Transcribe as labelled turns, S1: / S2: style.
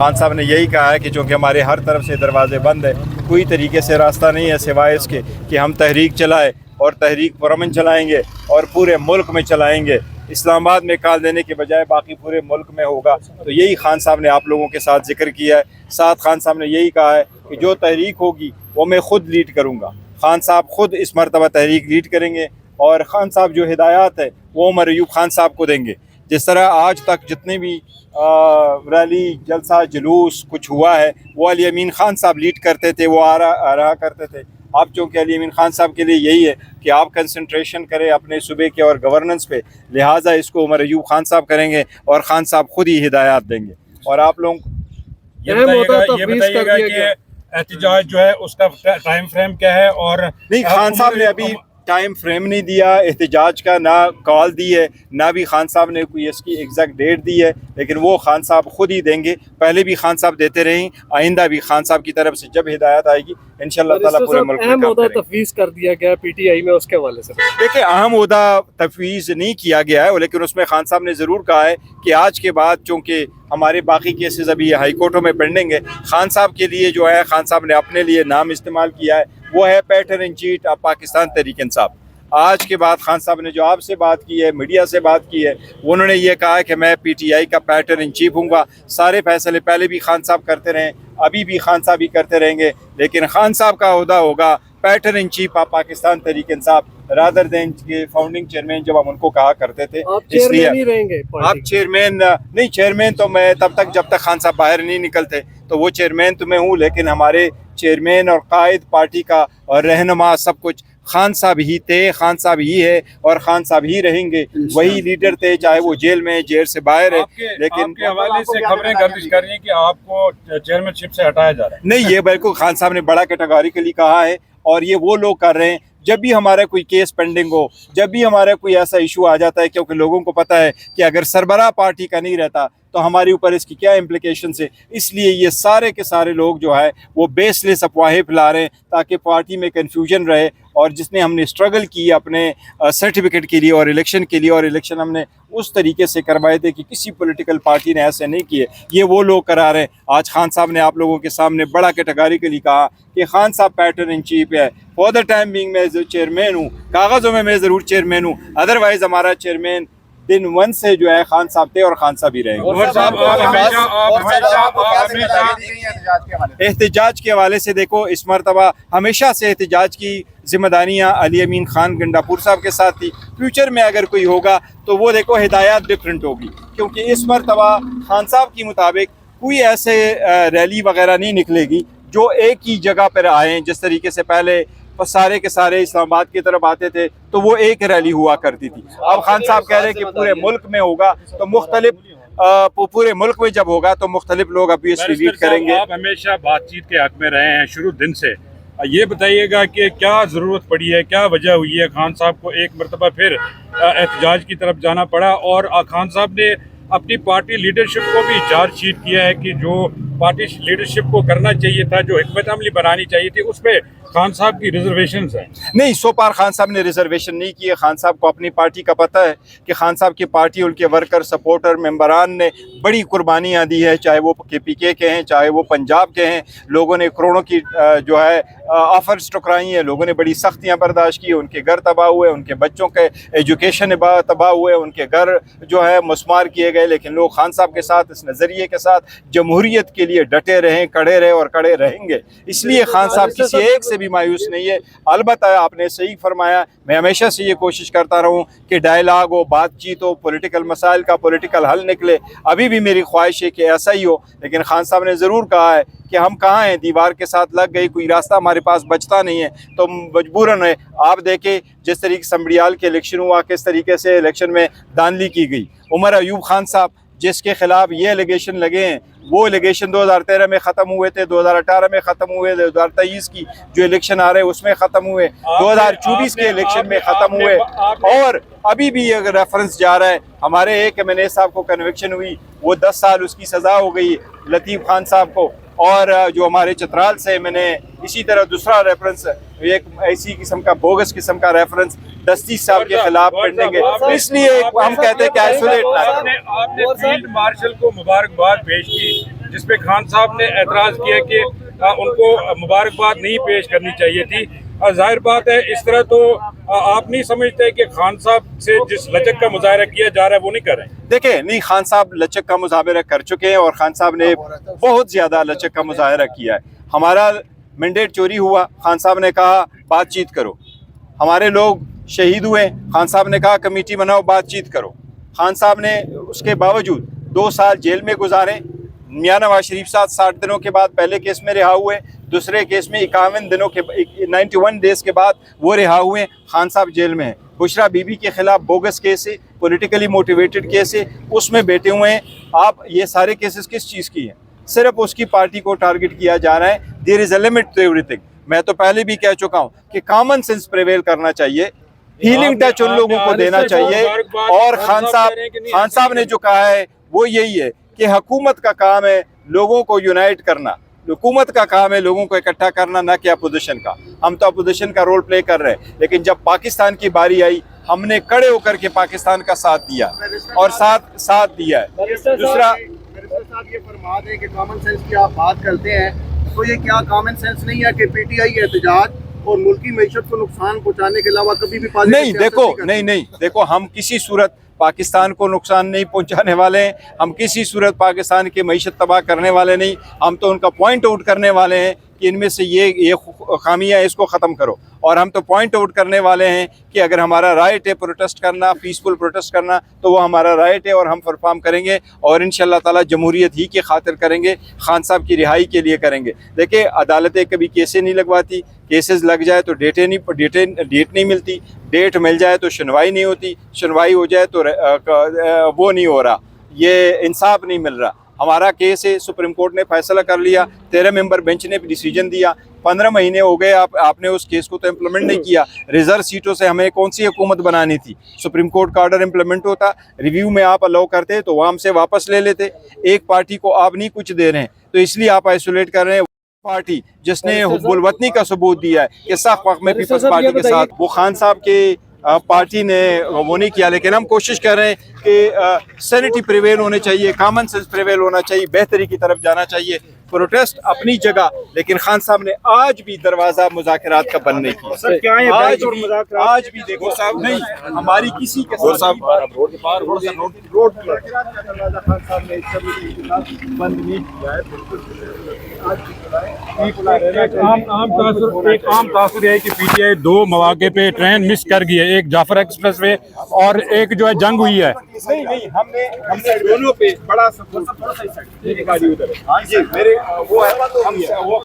S1: खान साहब ने यही कहा है कि चूँकि हमारे हर तरफ से दरवाजे बंद है, कोई तरीके से रास्ता नहीं है सिवाय इसके कि हम तहरीक चलाएं और तहरीक पुरअमन चलाएंगे और पूरे मुल्क में चलाएंगे। इस्लामाबाद में कॉल देने के बजाय बाकी पूरे मुल्क में होगा। तो यही खान साहब ने आप लोगों के साथ जिक्र किया है। साथ खान साहब ने यही कहा है कि जो तहरीक होगी वो मैं ख़ुद लीड करूँगा। खान साहब ख़ुद इस मरतबा तहरीक लीड करेंगे और खान साहब जो हिदायत है वो उमर अयूब खान साहब को देंगे। जिस तरह आज तक जितने भी रैली जलसा जुलूस कुछ हुआ है वो अली अमीन खान साहब लीड करते थे, वो आ रहा करते थे। अब चूँकि अली अमीन खान साहब के लिए यही है कि आप कंसंट्रेशन करें अपने सूबे के और गवर्नेंस पे, लिहाजा इसको उमर अयूब खान साहब करेंगे और खान साहब खुद ही हिदायत देंगे। और आप लोग
S2: ये बताइएगा कि एहतिजाज जो है उसका टाइम फ्रेम क्या है? और
S1: नहीं, खान साहब ने अभी टाइम फ्रेम नहीं दिया एहतिजाज का, ना कॉल दी है, ना भी खान साहब ने कोई इसकी एग्जैक्ट डेट दी है, लेकिन वो खान साहब खुद ही देंगे। पहले भी खान साहब देते रहे, आइंदा भी खान साहब की तरफ से जब हिदायत आएगी इंशाअल्लाह ताला पूरे मुल्क में काम करेंगे।
S3: तफवीज़ कर दिया गया पीटीआई में, उसके हवाले से
S1: देखिए अहम ओहदा तफवीज़ नहीं किया गया है, लेकिन उसमें खान साहब ने ज़रूर कहा है कि आज के बाद चूँकि हमारे बाकी केसेस अभी हाई कोर्टों में पेंडिंग है, खान साहब के लिए जो है खान साहब ने अपने लिए नाम इस्तेमाल किया है वो है patron in chief of Pakistan Tehreek Insaf. आज के बाद खान साहब ने जो आपसे बात की है, मीडिया से बात की है, उन्होंने ये कहा है कि मैं पीटीआई का पैटर्न इन चीफ हूँगा। सारे फैसले पहले भी खान साहब करते रहे, अभी भी खान साहब ही करते रहेंगे, लेकिन खान साहब का ओहदा होगा pattern in chief of Pakistan Tehreek Insaf rather than के फाउंडिंग चेयरमैन जब हम उनको कहा करते थे।
S3: इसलिए
S1: आप चेयरमैन नहीं, चेयरमैन तो मैं तब तक जब तक खान साहब बाहर नहीं निकलते तो वो चेयरमैन तो मैं हूँ, लेकिन हमारे चेयरमैन और कायद पार्टी का और रहनुमा सब कुछ खान साहब ही थे, खान साहब ही है और खान साहब ही रहेंगे। वही लीडर थे, चाहे वो जेल में जेल से बाहर है।
S2: लेकिन आपके हवाले से खबरें गर्दिश कर रही हैं कि आपको चेयरमैनशिप से हटाया जा रहा है।
S1: नहीं, ये बिल्कुल खान साहब ने बड़ा कैटेगोरिकली कहा है और ये वो लोग कर रहे हैं। जब भी हमारा कोई केस पेंडिंग हो, जब भी हमारा कोई ऐसा इशू आ जाता है, क्योंकि लोगों को पता है कि अगर सरबराह पार्टी का नहीं रहता तो हमारे ऊपर इसकी क्या इम्प्लिकेशन है, इसलिए ये सारे के सारे लोग जो है वो बेसलेस अफवाहें फैला रहे हैं ताकि पार्टी में कन्फ्यूजन रहे। और जिसने हमने स्ट्रगल की अपने सर्टिफिकेट के लिए और इलेक्शन के लिए, और इलेक्शन हमने उस तरीके से करवाए थे कि किसी पॉलिटिकल पार्टी ने ऐसे नहीं किए, ये वो लोग करा रहे हैं। आज खान साहब ने आप लोगों के सामने बड़ा कैटेगोरिकली कहा कि खान साहब पैटर्न इन चीफ है। फॉर द टाइम बिंग मैं जो चेयरमैन हूँ, कागज़ों में मैं ज़रूर चेयरमैन हूँ, अदरवाइज़ हमारा चेयरमैन दिन वन से जो है खान साहब थे और खान साहब ही रहेंगे। एहतिजाज के हवाले से देखो, इस मरतबा हमेशा से एहतिजाज की जिम्मेदारियाँ अली अमीन खान गंडापुर साहब के साथ थी। फ्यूचर में अगर कोई होगा तो वो देखो हिदायत डिफरेंट होगी, क्योंकि इस मरतबा खान साहब के मुताबिक कोई ऐसे रैली वगैरह नहीं निकलेगी जो एक ही जगह पर आए। जिस तरीके से पहले सारे के सारे इस्लामाबाद की तरफ आते थे तो वो एक रैली हुआ करती थी। अब खान साहब कह रहे हैं कि पूरे मुल्क में होगा तो मुख्तलिफ पूरे मुल्क में जब होगा तो मुख्तलिफ लोग ऑब्वियसली लीड करेंगे।
S2: आप हमेशा बातचीत के हक में रहे हैं शुरू दिन से, ये बताइएगा कि क्या ज़रूरत पड़ी है, क्या वजह हुई है खान साहब को एक मरतबा फिर एहतजाज की तरफ जाना पड़ा? और खान साहब ने अपनी पार्टी लीडरशिप को भी चार्जशीट किया है कि जो पार्टी लीडरशिप को करना चाहिए था, जो हिकमत अमली बनानी चाहिए थी, उस पर खान साहब की रिजर्वेशंस है।
S1: नहीं, सो पार खान साहब ने रिजर्वेशन नहीं किए। खान साहब को अपनी पार्टी का पता है कि खान साहब की पार्टी, उनके वर्कर सपोर्टर मेंबरान ने बड़ी कुर्बानियाँ दी है, चाहे वो KPK के हैं, चाहे वो पंजाब के हैं। लोगों ने करोड़ों की जो है ऑफर्स टकराई हैं, लोगों ने बड़ी सख्तियाँ बर्दाश्त की, उनके घर तबाह हुए, उनके बच्चों के एजुकेशन तबाह हुए, उनके घर जो है मुस्मार किए गए। लेकिन लोग खान साहब के साथ इस नज़रिए के साथ जमहूरियत के लिए डटे रहें, कड़े रहे और कड़े रहेंगे। इसलिए खान साहब किसी एक से भी मायूस नहीं है। अलबत्ता आपने सही फरमाया, मैं हमेशा से ये कोशिश करता रहूं कि डायलॉग हो, बातचीत हो, पॉलिटिकल मसाइल का पॉलिटिकल हल निकले। अभी भी मेरी ख्वाहिश है कि ऐसा ही हो, लेकिन खान साहब ने ज़रूर कहा है कि हम कहाँ हैं, दीवार के साथ लग गई, कोई रास्ता हमारे पास बचता नहीं है, तो मजबूरन है। आप देखें जिस तरीके संबड़ियाल के इलेक्शन हुआ, किस तरीके से इलेक्शन में धांधली की गई। उमर अयूब खान साहब जिसके खिलाफ ये एलिगेशन लगे हैं, वो एलिगेशन 2013 में ख़त्म हुए थे, 2018 में ख़त्म हुए, 2023 की जो इलेक्शन आ रहे हैं उसमें ख़त्म हुए, 2024 के इलेक्शन में ख़त्म हुए, और अभी भी अगर रेफरेंस जा रहा है। हमारे एक MNA साहब को कन्विक्शन हुई, वो 10 साल उसकी सज़ा हो गई लतीफ़ खान साहब को। और जो हमारे चतराल से मैंने इसी तरह दूसरा रेफरेंस, एक ऐसी किस्म का बोगस किस्म का रेफरेंस दस्ती साहब के खिलाफ पेंडिंग है। इसलिए हम कहते हैं कि आइसोलेट ना करें।
S2: आपने फील्ड मार्शल को मुबारकबाद पेश की जिस पे खान साहब ने एतराज़ किया कि उनको मुबारकबाद नहीं पेश करनी चाहिए थी। जाहिर बात है इस तरह तो आप नहीं समझते कि खान साहब से जिस लचक का मुजाहरा किया जा रहा है वो नहीं कर रहे हैं?
S1: देखें, नहीं, खान साहब लचक का मुजाहरा कर चुके हैं और खान साहब ने बहुत ज़्यादा लचक का मुजाहरा किया है। हमारा मैंडेट चोरी हुआ, खान साहब ने कहा बातचीत करो। हमारे लोग शहीद हुए, खान साहब ने कहा कमेटी बनाओ, बातचीत करो। खान साहब ने उसके बावजूद 2 साल जेल में गुजारे। मियां नवाज शरीफ साहब 60 दिनों के बाद पहले केस में रिहा हुए, दूसरे केस में 51 दिनों के 91 डेज के बाद वो रिहा हुए। खान साहब जेल में हैं। बुशरा बीबी के खिलाफ बोगस केस है, पॉलिटिकली मोटिवेटेड केस है, उसमें बैठे हुए हैं। आप ये सारे केसेस किस चीज़ की हैं? सिर्फ उसकी पार्टी को टारगेट किया जा रहा है। There is a limit to everything. मैं तो पहले भी कह चुका हूँ कि कॉमन सेंस प्रिवेल करना चाहिए, हीलिंग टच उन लोगों को देना चाहिए। और खान साहब ने जो कहा है वो यही है कि हुकूमत का काम है लोगों को यूनाइट करना, हुकूमत का काम है लोगों को इकट्ठा करना, ना कि अपोजिशन का। हम तो अपोजिशन का रोल प्ले कर रहे हैं, लेकिन जब पाकिस्तान की बारी आई हमने खड़े होकर के पाकिस्तान का साथ दिया और साथ दिया है। दूसरा,
S4: ये फरमाते हैं कि कॉमन सेंस की आप बात करते हैं, तो ये क्या कॉमन सेंस नहीं है कि पीटीआई एहतजाज और मुल्की मईशत को नुकसान पहुंचाने के अलावा कभी भी
S1: नहीं, देखो, हम किसी सूरत पाकिस्तान को नुकसान नहीं पहुंचाने वाले हैं। हम किसी सूरत पाकिस्तान की मईशत तबाह करने वाले नहीं। हम तो उनका पॉइंट आउट करने वाले हैं कि इनमें से ये खामियां है, इसको ख़त्म करो। और हम तो पॉइंट आउट करने वाले हैं कि अगर हमारा राइट है प्रोटेस्ट करना, पीसफुल प्रोटेस्ट करना, तो वो हमारा राइट है और हम परफॉर्म करेंगे और इंशाल्लाह ताला जमहूरियत ही की खातिर करेंगे, खान साहब की रिहाई के लिए करेंगे। देखिए, अदालतें कभी केसें नहीं लगवाती, केसेस लग जाए तो डेट नहीं मिलती, डेट मिल जाए तो सुनवाई नहीं होती, सुनवाई हो जाए तो वो नहीं हो रहा, ये इंसाफ नहीं मिल रहा। हमारा केस है, सुप्रीम कोर्ट ने फैसला कर लिया, 13 मेंबर बेंच ने डिसीजन दिया, 15 महीने हो गए, आपने उस केस को तो इम्प्लीमेंट नहीं किया। रिजर्व सीटों से हमें कौन सी हुकूमत बनानी थी? सुप्रीम कोर्ट का ऑर्डर इम्प्लीमेंट होता, रिव्यू में आप अलाउ करते तो वो हमसे वापस ले लेते। एक पार्टी को आप नहीं कुछ दे रहे हैं, तो इसलिए आप आइसोलेट कर रहे हैं पार्टी जिसने हुब्बुल वतनी का सबूत दिया है कि सख्त वक्त में पीपल्स पार्टी के साथ। वो खान साहब के पार्टी ने वो नहीं किया, लेकिन हम कोशिश कर रहे हैं कि सैनिटी प्रिवेल होने चाहिए, कॉमन सेंस प्रिवेल होना चाहिए, बेहतरी की तरफ जाना चाहिए। प्रोटेस्ट अपनी जगह, लेकिन खान साहब ने आज भी दरवाजा मुज़ाकरात का बंद नहीं किया। सर क्या है आज भी देखो साहब, नहीं हमारी किसी के साथ रोड खान साहब ने बंद नहीं किया है।
S2: एक आम तासुर है कि पीटीआई 2 मौके पे ट्रेन मिस कर गई है, एक जाफर एक्सप्रेस वे और एक जो है जंग हुई है।
S1: नहीं, हमने दोनों पे बड़ा गाड़ी उधर है। हाँ जी, मेरे वो है, वो